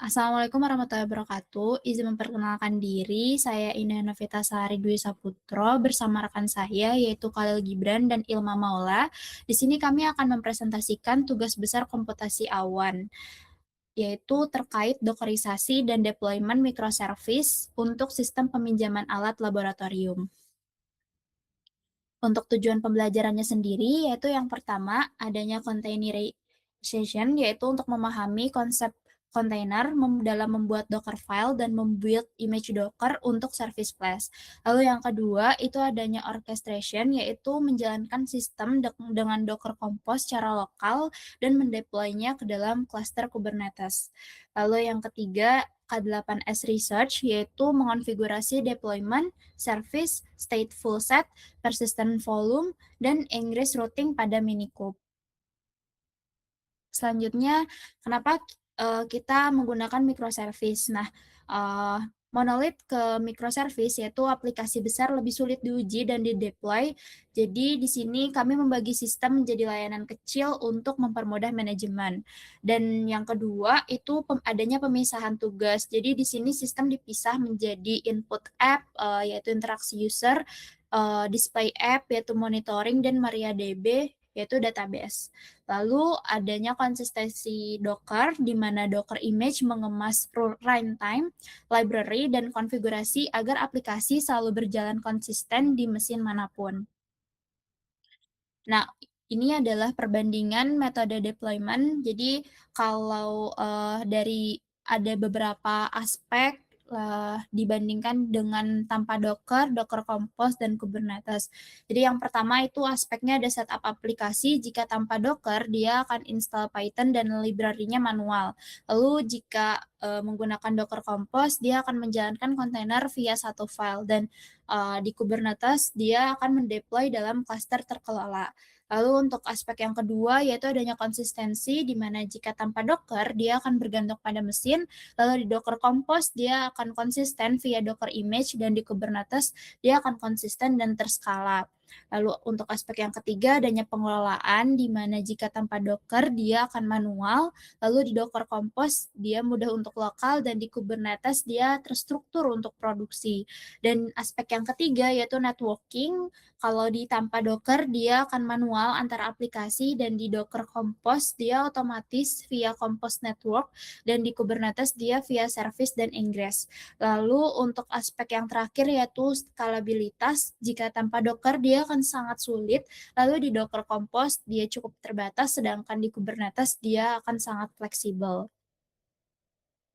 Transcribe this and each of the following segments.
Assalamualaikum warahmatullahi wabarakatuh. Izin memperkenalkan diri, saya Indah Novitasari Dwi Saputro bersama rekan saya yaitu Khalil Gibran dan Ilma Maula. Di sini kami akan mempresentasikan tugas besar komputasi awan, yaitu terkait dokerisasi dan deployment microservice untuk sistem peminjaman alat laboratorium. Untuk tujuan pembelajarannya sendiri, yaitu yang pertama, adanya containerization, yaitu untuk memahami konsep kontainer dalam membuat Docker file dan membuild image Docker untuk service flash. Lalu yang kedua, itu adanya orchestration, yaitu menjalankan sistem dengan Docker Compose secara lokal dan mendeploynya ke dalam cluster Kubernetes. Lalu yang ketiga, K8S Research, yaitu mengonfigurasi deployment, service, stateful set, persistent volume, dan ingress routing pada Minikube. Selanjutnya, kenapa kita menggunakan microservice? Nah, monolith ke microservice yaitu aplikasi besar lebih sulit diuji dan di-deploy. Jadi di sini kami membagi sistem menjadi layanan kecil untuk mempermudah manajemen. Dan yang kedua itu adanya pemisahan tugas. Jadi di sini sistem dipisah menjadi input app yaitu interaksi user, display app yaitu monitoring, dan MariaDB yaitu database. Lalu adanya konsistensi Docker, di mana Docker image mengemas runtime, library, dan konfigurasi agar aplikasi selalu berjalan konsisten di mesin manapun. Nah, ini adalah perbandingan metode deployment. Jadi kalau, dari ada beberapa aspek, dibandingkan dengan tanpa Docker, Docker Compose, dan Kubernetes. Jadi yang pertama itu aspeknya ada setup aplikasi. Jika tanpa Docker, dia akan install Python dan library-nya manual. Lalu jika, menggunakan Docker Compose, dia akan menjalankan kontainer via satu file, dan, di Kubernetes dia akan mendeploy dalam cluster terkelola. Lalu untuk aspek yang kedua yaitu adanya konsistensi, di mana jika tanpa Docker dia akan bergantung pada mesin, lalu di Docker Compose dia akan konsisten via Docker image, dan di Kubernetes dia akan konsisten dan terskala. Lalu untuk aspek yang ketiga adanya pengelolaan, di mana jika tanpa Docker dia akan manual, lalu di Docker Compose dia mudah untuk lokal, dan di Kubernetes dia terstruktur untuk produksi. Dan aspek yang ketiga yaitu networking, kalau di tanpa Docker dia akan manual antara aplikasi, dan di Docker Compose dia otomatis via Compose Network, dan di Kubernetes dia via service dan ingress. Lalu untuk aspek yang terakhir yaitu skalabilitas, jika tanpa Docker dia akan sangat sulit, lalu di Docker Compose dia cukup terbatas, sedangkan di Kubernetes dia akan sangat fleksibel.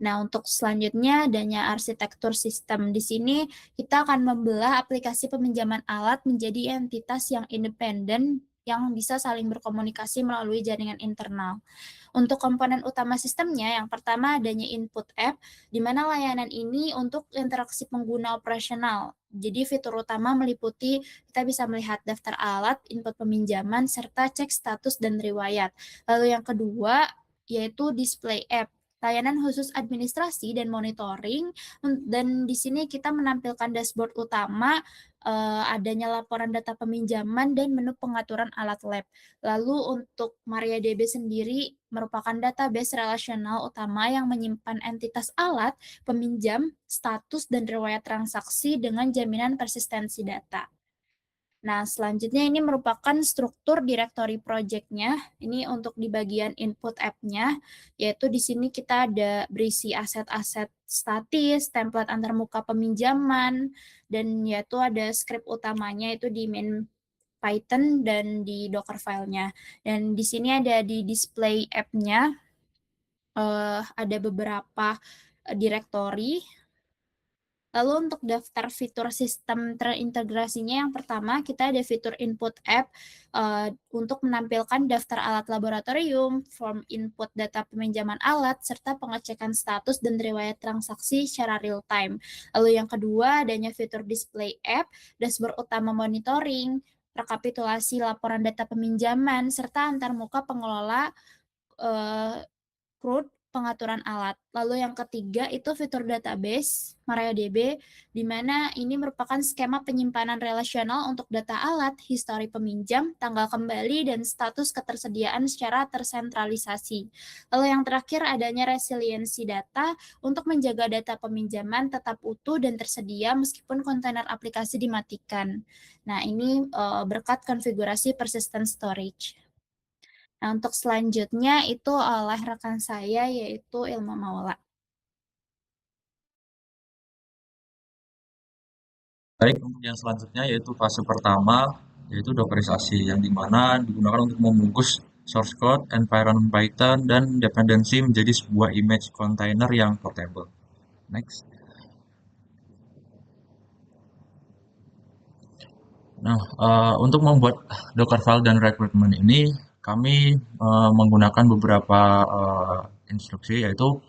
Nah, untuk selanjutnya adanya arsitektur sistem. Di sini kita akan membelah aplikasi peminjaman alat menjadi entitas yang independen yang bisa saling berkomunikasi melalui jaringan internal. Untuk komponen utama sistemnya, yang pertama adanya input app, di mana layanan ini untuk interaksi pengguna operasional. Jadi fitur utama meliputi kita bisa melihat daftar alat, input peminjaman, serta cek status dan riwayat. Lalu yang kedua yaitu display app, layanan khusus administrasi dan monitoring, dan di sini kita menampilkan dashboard utama, adanya laporan data peminjaman dan menu pengaturan alat lab. Lalu untuk MariaDB sendiri merupakan database relasional utama yang menyimpan entitas alat, peminjam, status, dan riwayat transaksi dengan jaminan persistensi data. Nah, selanjutnya ini merupakan struktur directory project-nya. Ini untuk di bagian input app-nya, yaitu di sini kita ada berisi aset-aset statis, template antarmuka peminjaman, dan yaitu ada script utamanya itu di main Python dan di Docker file-nya. Dan di sini ada di display app-nya, ada beberapa directory. Lalu untuk daftar fitur sistem terintegrasinya, yang pertama kita ada fitur input app, untuk menampilkan daftar alat laboratorium, form input data peminjaman alat, serta pengecekan status dan riwayat transaksi secara real time. Lalu yang kedua adanya fitur display app, dashboard utama monitoring, rekapitulasi laporan data peminjaman, serta antarmuka pengelola, eee, CRUD, pengaturan alat. Lalu yang ketiga itu fitur database MariaDB, di mana ini merupakan skema penyimpanan relasional untuk data alat, histori peminjam, tanggal kembali, dan status ketersediaan secara tersentralisasi. Lalu yang terakhir adanya resiliensi data untuk menjaga data peminjaman tetap utuh dan tersedia meskipun kontainer aplikasi dimatikan. Nah, ini berkat konfigurasi persistent storage. Nah, untuk selanjutnya itu oleh rekan saya yaitu Ilma Maula. Baik, untuk yang selanjutnya yaitu fase pertama, yaitu dockerisasi, yang dimana digunakan untuk membungkus source code, environment Python, dan dependensi menjadi sebuah image container yang portable. Next. Nah, untuk membuat Dockerfile dan requirement ini, kami menggunakan beberapa instruksi, yaitu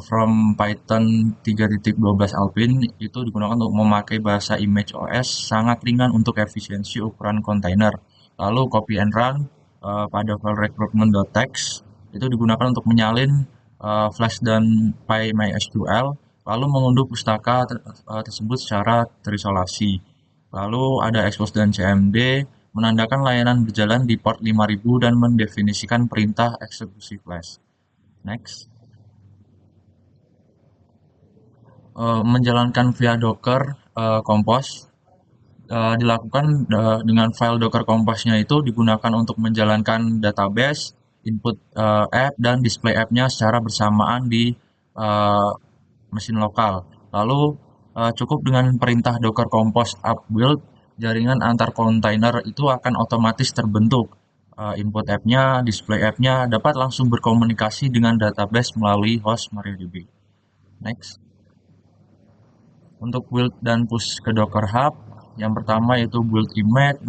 from Python 3.12 Alpine itu digunakan untuk memakai bahasa image OS, sangat ringan untuk efisiensi ukuran kontainer. Lalu copy and run pada file recruitment.txt itu digunakan untuk menyalin Flash dan PyMySQL, lalu mengunduh pustaka tersebut secara terisolasi. Lalu ada expose dan cmd, menandakan layanan berjalan di port 5000 dan mendefinisikan perintah eksekusi flash. Next. Menjalankan via Docker Compose dilakukan dengan file Docker Compose-nya itu digunakan untuk menjalankan database, input app, dan display app-nya secara bersamaan di uh, mesin lokal. Lalu cukup dengan perintah Docker Compose up build, jaringan antar kontainer itu akan otomatis terbentuk. Input app-nya, display app-nya dapat langsung berkomunikasi dengan database melalui host MariaDB. Next. Untuk build dan push ke Docker Hub, yang pertama yaitu build image,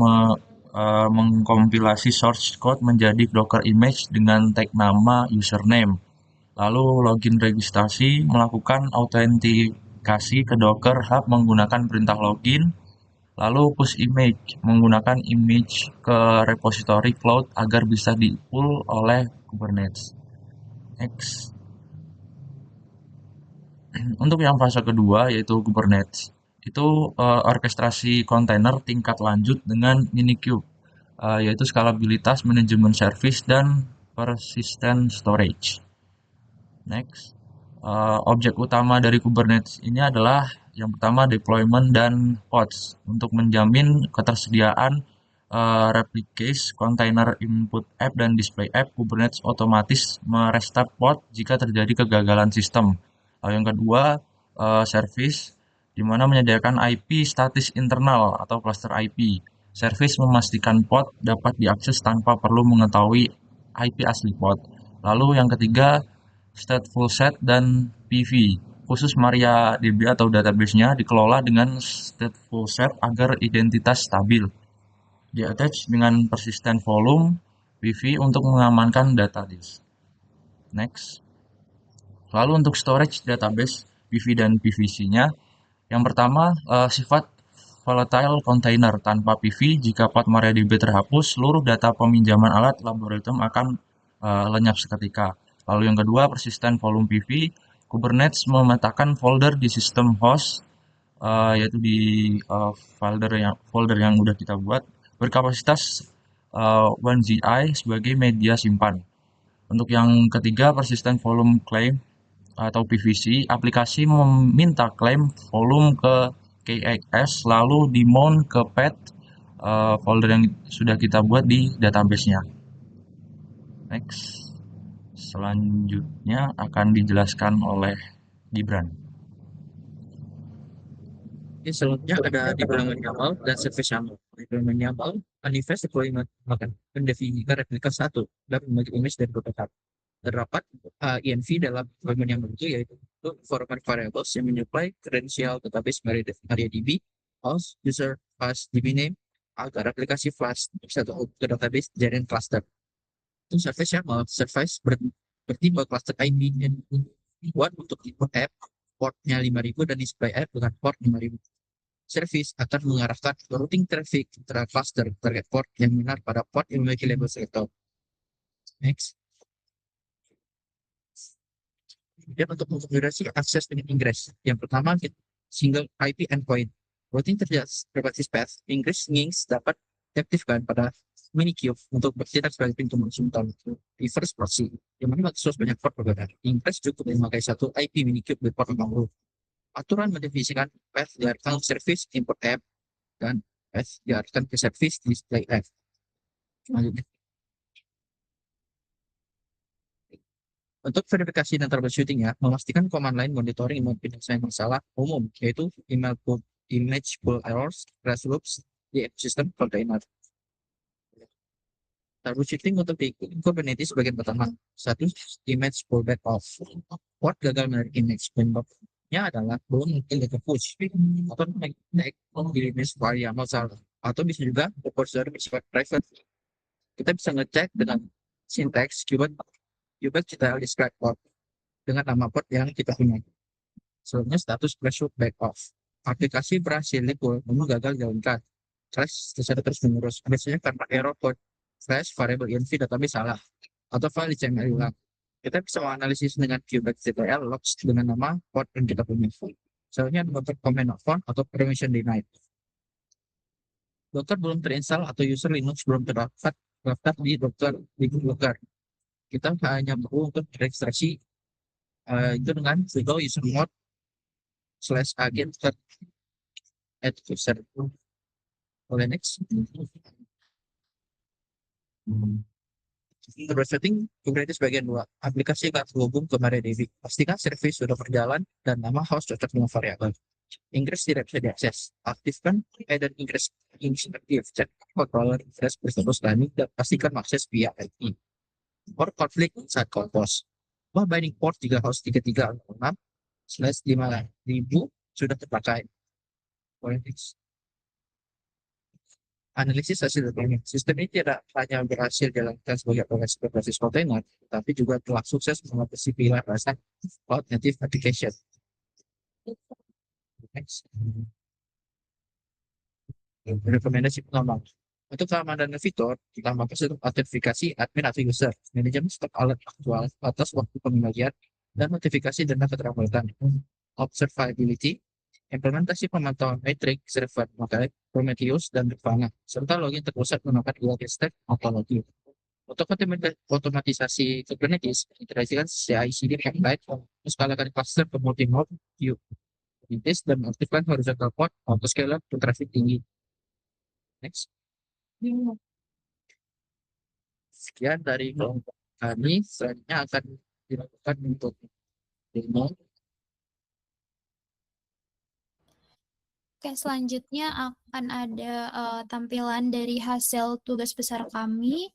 mengkompilasi source code menjadi Docker image dengan tag nama username. Lalu login registrasi, melakukan autentikasi ke Docker Hub menggunakan perintah login. Lalu push image, menggunakan image ke repository cloud agar bisa di-pull oleh Kubernetes. Next. Untuk yang fase kedua yaitu Kubernetes, itu orkestrasi kontainer tingkat lanjut dengan Minikube, yaitu skalabilitas, manajemen service, dan persistent storage. Next. Objek utama dari Kubernetes ini adalah yang pertama deployment dan pods untuk menjamin ketersediaan replicase, container input app, dan display app. Kubernetes otomatis merestart pod jika terjadi kegagalan sistem. Lalu yang kedua, service, di mana menyediakan IP statis internal atau cluster IP. Service memastikan pod dapat diakses tanpa perlu mengetahui IP asli pod. Lalu yang ketiga, stateful set dan PV. Khusus MariaDB atau database-nya dikelola dengan stateful set agar identitas stabil. Di-attach dengan persistent volume PV untuk mengamankan data disk. Next. Lalu untuk storage database PV dan PVC-nya, yang pertama sifat volatile container tanpa PV. Jika pod MariaDB terhapus, seluruh data peminjaman alat laboratorium akan lenyap seketika. Lalu yang kedua, persistent volume PV. Kubernetes memetakan folder di sistem host, yaitu di folder yang udah kita buat, berkapasitas 1GI sebagai media simpan. Untuk yang ketiga, persistent volume claim atau PVC, aplikasi meminta klaim volume ke KXS lalu di mount ke path folder yang sudah kita buat di database-nya. Next. Selanjutnya akan dijelaskan oleh Gibran. Oke, selanjutnya ada deployment YAML dan service YAML. Deployment YAML, manifest deployment akan mendefinisikan replika satu dan memiliki image dan prototype. Terdapat env dalam deployment YAML itu, yaitu format variables yang menyuplai kredensial database MariaDB, host, user, class, DB name, agar aplikasi Flash bisa ke database jaringan cluster. Itu service YAML, service bertipe cluster ID dan dibuat untuk input app portnya 5000 dan display app dengan port 5000. Service akan mengarahkan routing traffic antara cluster target port yang benar pada port yang memiliki label selector. Next. Kemudian untuk konfigurasi akses dengan ingress. Yang pertama, single IP endpoint. Routing terbatas path, ingress nginx dapat diaktifkan pada Minikube untuk bertindak sebagai pintu masuk utama. Reverse proxy, yang mana source banyak port berbeda. Ingress cukup memakai satu IP Minikube di port 40. Aturan mendefinisikan path diarahkan ke service import app dan path diarahkan ke service display app. Selanjutnya, untuk verifikasi dan troubleshooting ya, memastikan command line monitoring penyelesaian masalah umum, yaitu image pull errors, crash loops di ekosistem container. Troubleshooting untuk di Kubernetes bagian pertama. Satu, image pullback off. Port gagal menarik image. Penyebabnya adalah belum mungkin data push atau naik di image variable salah. Atau bisa juga repository bersifat private. Kita bisa ngecek dengan syntax keyword kita describe port dengan nama port yang kita punya. Selanjutnya status threshold back off. Aplikasi berhasil pull namun gagal jalankan. Crash terus menerus. Biasanya karena error code slash variable env database salah atau file XML hilang. Kita bisa menganalisis dengan qbacktl logs dengan nama port yang kita punya. Selanjutnya Docker command not found atau permission denied. Docker belum terinstall atau user Linux belum terdaftar di Docker. Kita hanya perlu untuk registrasi itu dengan sudo user mode /agent add user. Next. Troubleshooting Kubernetes bagian 2. Aplikasi akan terhubung ke MariaDB. Pastikan service sudah berjalan dan nama host cocok dengan variabel. Ingress tidak bisa diakses. Aktifkan dan ingress aktif. Cek controller ingress berstatus dynamic dan pastikan akses via IP. Port conflict saat compose. Binding port 3 host 3306/5000 sudah terpakai. Analisis hasil detailnya. Sistem ini tidak hanya berhasil dilakukan sebagai aplikasi berbasis kontainer, tapi juga telah sukses mengatasi pilar dasar cloud native application. Next. Rekomendasi pengembangan. Untuk keamanan dan fitur, tambahkan sistem autentifikasi admin atau user, manajemen stok alat aktual, batas waktu pembagian, dan notifikasi dana keterlambatan. Observability, implementasi pemantauan metrik, server, makanya Prometheus dan Grafana, serta login terpusat menggunakan Elastic atau login. Untuk otomatisasi Kubernetes, integrasikan CI/CD pipeline, skalakan cluster ke multi-node view, dan aktifkan horizontal port, autoscaler, untuk traffic tinggi. Next. Sekian dari kelompok kami, selanjutnya akan dilakukan untuk demo. Oke, selanjutnya akan ada tampilan dari hasil tugas besar kami.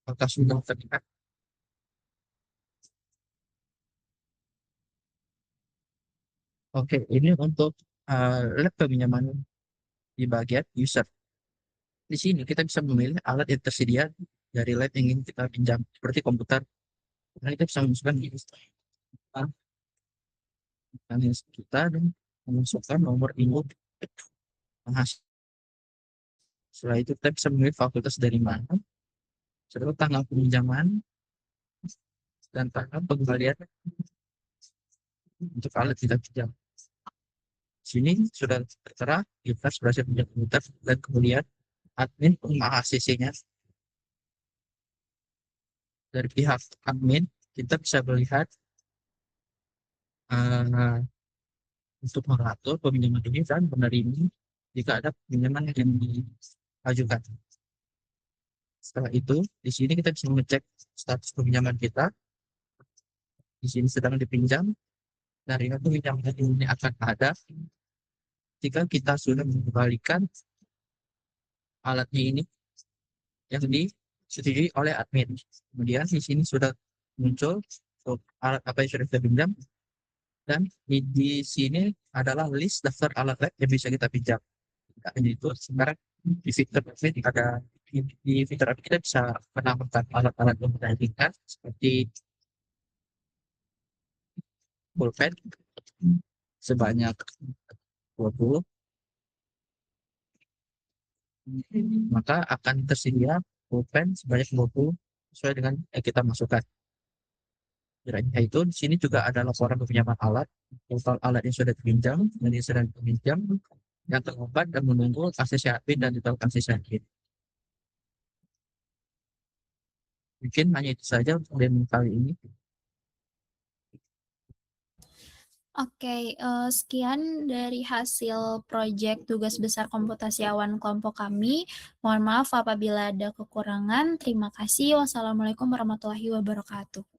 Apakah sudah terlihat? Oke, ini untuk lab peminjaman di bagian user. Di sini kita bisa memilih alat yang tersedia dari lab yang ingin kita pinjam, seperti komputer. Nah, kita bisa memasukkan kita dan memasukkan nomor input penghasil. Setelah itu kita bisa memilih fakultas dari mana, setelah tanggal peminjaman, dan tanggal pengembalian untuk alat kita pinjam. Sini sudah tertera kita berhasil pinjam komputer dan kemudian admin ACC-nya. Dari pihak admin kita bisa melihat untuk mengatur peminjaman ini dan menerima jika ada pinjaman yang diajukan. Setelah itu, di sini kita bisa mengecek status peminjaman kita. Di sini sedang dipinjam, dan pinjaman ini akan ada jika kita sudah mengembalikan alatnya ini yang disetujui oleh admin. Kemudian di sini sudah muncul alat apa yang sudah kita pinjam, dan di sini adalah list daftar alat lab yang bisa kita pinjam. Nah, itu sekarang di fitur ada di fitur kita bisa menambahkan alat-alat yang kita inginkan seperti pulpen sebanyak 20, maka akan tersedia pulpen sebanyak 20 sesuai dengan yang kita masukkan. Kiranya itu di sini juga ada laporan pinjaman alat, total alat yang sudah dipinjam dan yang sedang dipinjam, yang terlibat dan menunggu ACCAP dan total ACCAP. Mungkin hanya itu saja untuk demo kali ini. Oke, sekian dari hasil proyek tugas besar komputasi awan kelompok kami. Mohon maaf apabila ada kekurangan. Terima kasih. Wassalamualaikum warahmatullahi wabarakatuh.